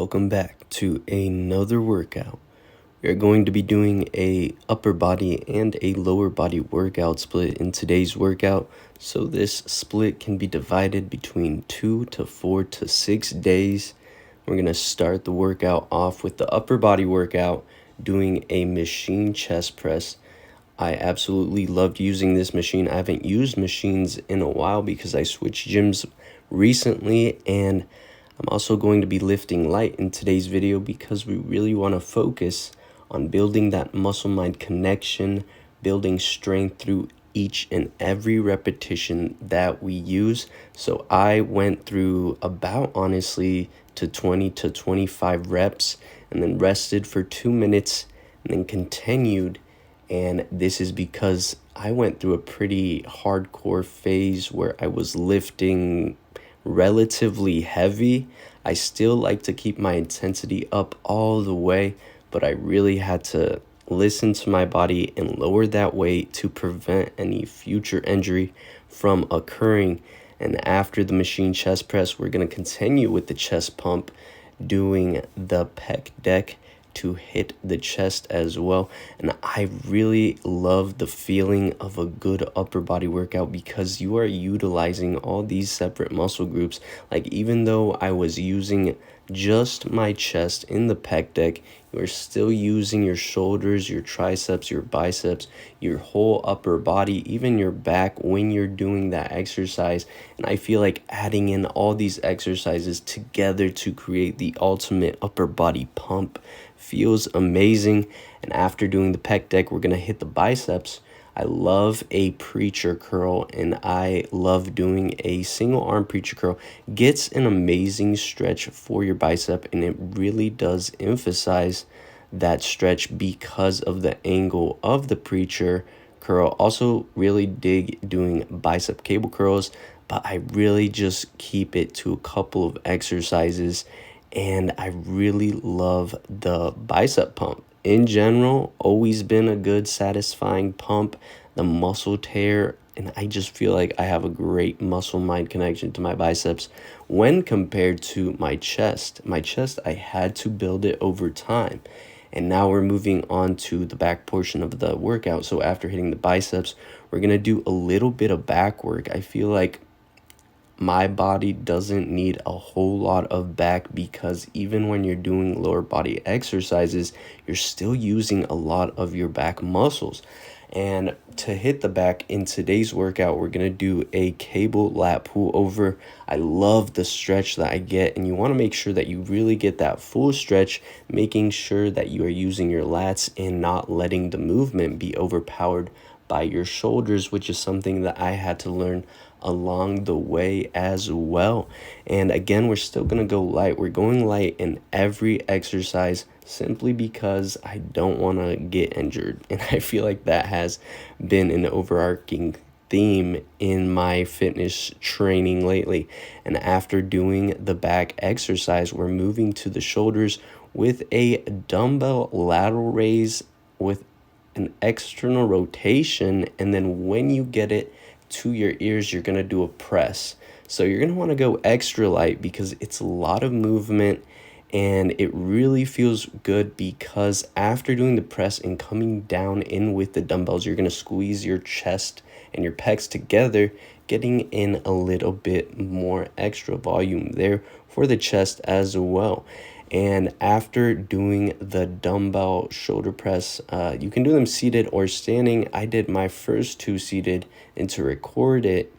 Welcome back to another workout. We are going to be doing a upper body and a lower body workout split in today's workout. So this split can be divided between 2 to 4 to 6 days. We're going to start the workout off with the upper body workout, doing a machine chest press. I absolutely loved using this machine. I haven't used machines in a while because I switched gyms recently, and I'm also going to be lifting light in today's video because we really want to focus on building that muscle-mind connection, building strength through each and every repetition that we use. So I went through about, honestly, to 20 to 25 reps and then rested for 2 minutes and then continued. And this is because I went through a pretty hardcore phase where I was lifting relatively heavy. I still like to keep my intensity up all the way, but I really had to listen to my body and lower that weight to prevent any future injury from occurring. And after the machine chest press, we're going to continue with the chest pump, doing the Peck Deck to hit the chest as well. And I really love the feeling of a good upper body workout because you are utilizing all these separate muscle groups. Like, even though I was using just my chest in the Peck Deck, you are still using your shoulders, your triceps, your biceps, your whole upper body, even your back when you're doing that exercise. And I feel like adding in all these exercises together to create the ultimate upper body pump feels amazing. And after doing the Peck Deck, we're going to hit the biceps. I love a preacher curl, and I love doing a single arm preacher curl. Gets an amazing stretch for your bicep, and it really does emphasize that stretch because of the angle of the preacher curl. Also really dig doing bicep cable curls, but I really just keep it to a couple of exercises, and I really love the bicep pump. In general, always been a good, satisfying pump, the muscle tear, and I just feel like I have a great muscle-mind connection to my biceps when compared to my chest. My chest, I had to build it over time. And now we're moving on to the back portion of the workout. So after hitting the biceps, we're going to do a little bit of back work. I feel like my body doesn't need a whole lot of back because even when you're doing lower body exercises, you're still using a lot of your back muscles. And to hit the back in today's workout, we're going to do a cable lat pullover. I love the stretch that I get, and you want to make sure that you really get that full stretch, making sure that you are using your lats and not letting the movement be overpowered by your shoulders, which is something that I had to learn along the way as well. And again, we're still going to go light. We're going light in every exercise simply because I don't want to get injured. And I feel like that has been an overarching theme in my fitness training lately. And after doing the back exercise, we're moving to the shoulders with a dumbbell lateral raise with an external rotation. And then when you get it to your ears, you're going to do a press. So you're going to want to go extra light because it's a lot of movement, and it really feels good because after doing the press and coming down in with the dumbbells, you're going to squeeze your chest and your pecs together, getting in a little bit more extra volume there for the chest as well. And after doing the dumbbell shoulder press, you can do them seated or standing. I did my first 2 seated, and to record it,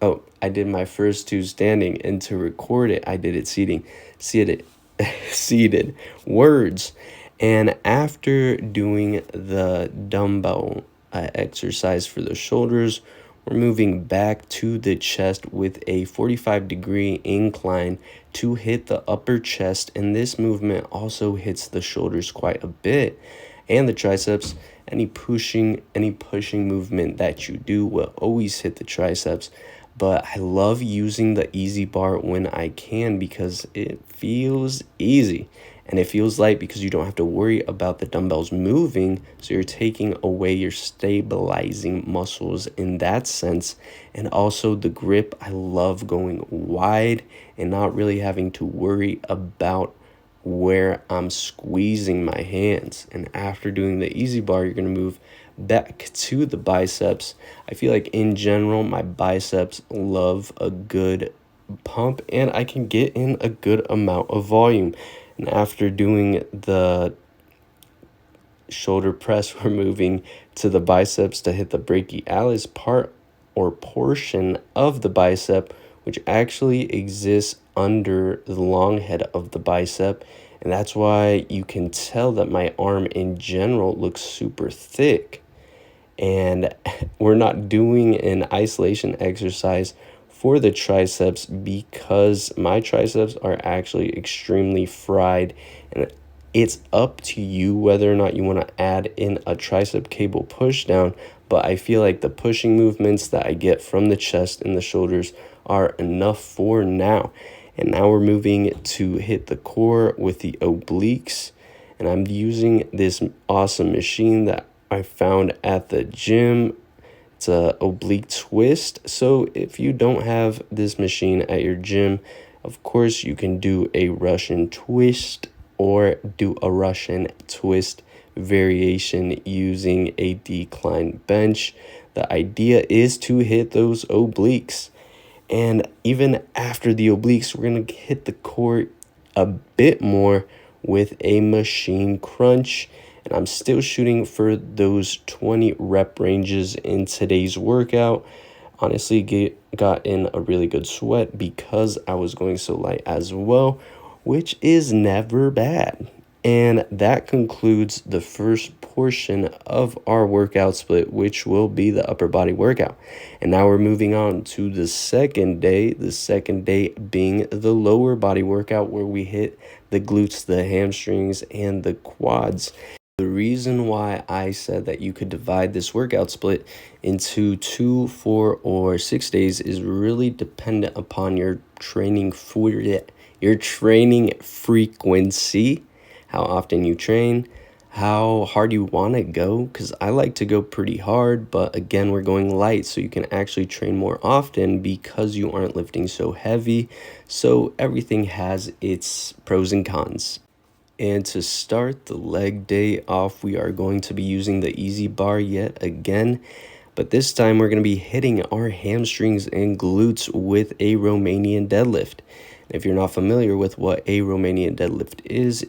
I did my first 2 standing, and to record it, I did it seated, words. And after doing the dumbbell exercise for the shoulders, we're moving back to the chest with a 45-degree incline to hit the upper chest. And this movement also hits the shoulders quite a bit and the triceps. Any pushing movement that you do will always hit the triceps. But I love using the easy bar when I can because it feels easy. And it feels light because you don't have to worry about the dumbbells moving. So you're taking away your stabilizing muscles in that sense. And also the grip, I love going wide and not really having to worry about where I'm squeezing my hands. And after doing the easy bar, you're going to move back to the biceps. I feel like in general, my biceps love a good pump, and I can get in a good amount of volume. And after doing the shoulder press, we're moving to the biceps to hit the brachialis part or portion of the bicep, which actually exists under the long head of the bicep. And that's why you can tell that my arm in general looks super thick. And we're not doing an isolation exercise for the triceps because my triceps are actually extremely fried, and it's up to you whether or not you want to add in a tricep cable push down. But I feel like the pushing movements that I get from the chest and the shoulders are enough for now. And now we're moving to hit the core with the obliques, and I'm using this awesome machine that I found at the gym. It's a oblique twist. So if you don't have this machine at your gym, of course you can do a Russian twist or do a Russian twist variation using a decline bench. The idea is to hit those obliques. And even after the obliques, we're going to hit the core a bit more with a machine crunch. And I'm still shooting for those 20 rep ranges in today's workout. Honestly, got in a really good sweat because I was going so light as well, which is never bad. And that concludes the first portion of our workout split, which will be the upper body workout. And now we're moving on to the second day being the lower body workout, where we hit the glutes, the hamstrings, and the quads. The reason why I said that you could divide this workout split into 2, 4, or 6 days is really dependent upon your training frequency, how often you train, how hard you want to go, because I like to go pretty hard, but again, we're going light, so you can actually train more often because you aren't lifting so heavy. So everything has its pros and cons. And to start the leg day off, we are going to be using the easy bar yet again, but this time we're going to be hitting our hamstrings and glutes with a Romanian deadlift. If you're not familiar with what a Romanian deadlift is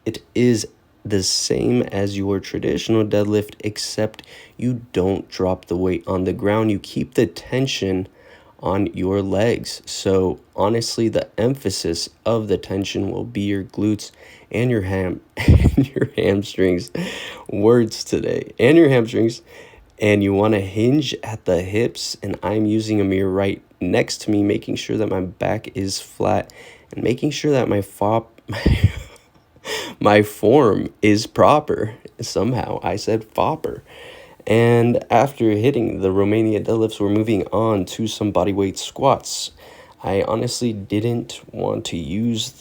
it is the same as your traditional deadlift, except you don't drop the weight on the ground. You keep the tension on your legs. So honestly, the emphasis of the tension will be your glutes and your your hamstrings. Words today. And your hamstrings. And you want to hinge at the hips, and I'm using a mirror right next to me, making sure that my back is flat and making sure that my form is proper. Somehow I said fopper. And after hitting the Romania deadlifts, we're moving on to some bodyweight squats. I honestly didn't want to use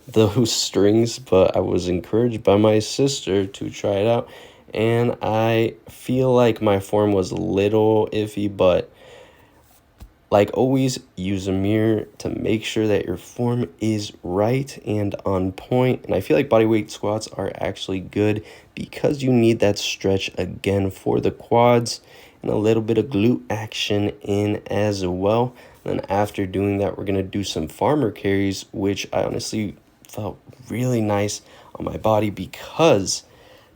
those strings, but I was encouraged by my sister to try it out. And I feel like my form was a little iffy, but like always, use a mirror to make sure that your form is right and on point. And I feel like bodyweight squats are actually good because you need that stretch again for the quads and a little bit of glute action in as well. And then after doing that, we're going to do some farmer carries, which I honestly felt really nice on my body because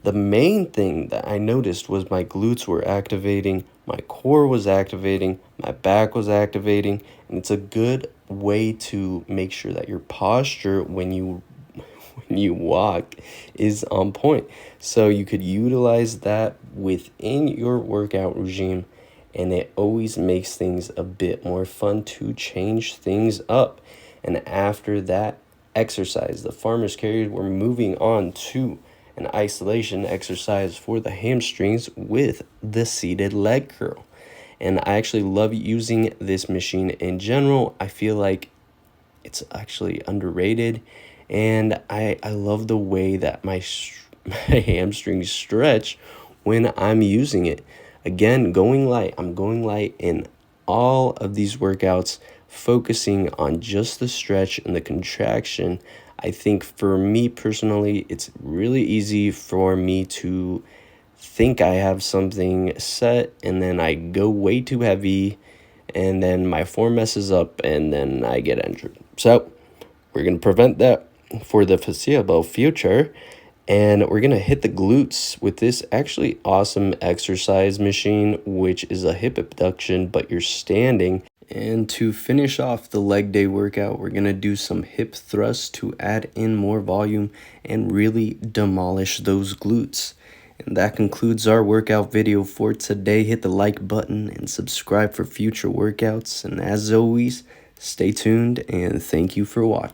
the main thing that I noticed was my glutes were activating, my core was activating, my back was activating, and it's a good way to make sure that your posture when you walk is on point. So you could utilize that within your workout regime, and it always makes things a bit more fun to change things up. And after that exercise, the farmer's carry, we're moving on to an isolation exercise for the hamstrings with the seated leg curl. And I actually love using this machine in general. I feel like it's actually underrated, and I love the way that my hamstrings stretch when I'm using it. Again, going light. I'm going light in all of these workouts focusing on just the stretch and the contraction, I think for me personally, it's really easy for me to think I have something set and then I go way too heavy and then my form messes up and then I get injured. So we're going to prevent that for the foreseeable future. And we're going to hit the glutes with this actually awesome exercise machine, which is a hip abduction, but you're standing. And to finish off the leg day workout, we're going to do some hip thrusts to add in more volume and really demolish those glutes. And that concludes our workout video for today. Hit the like button and subscribe for future workouts. And as always, stay tuned and thank you for watching.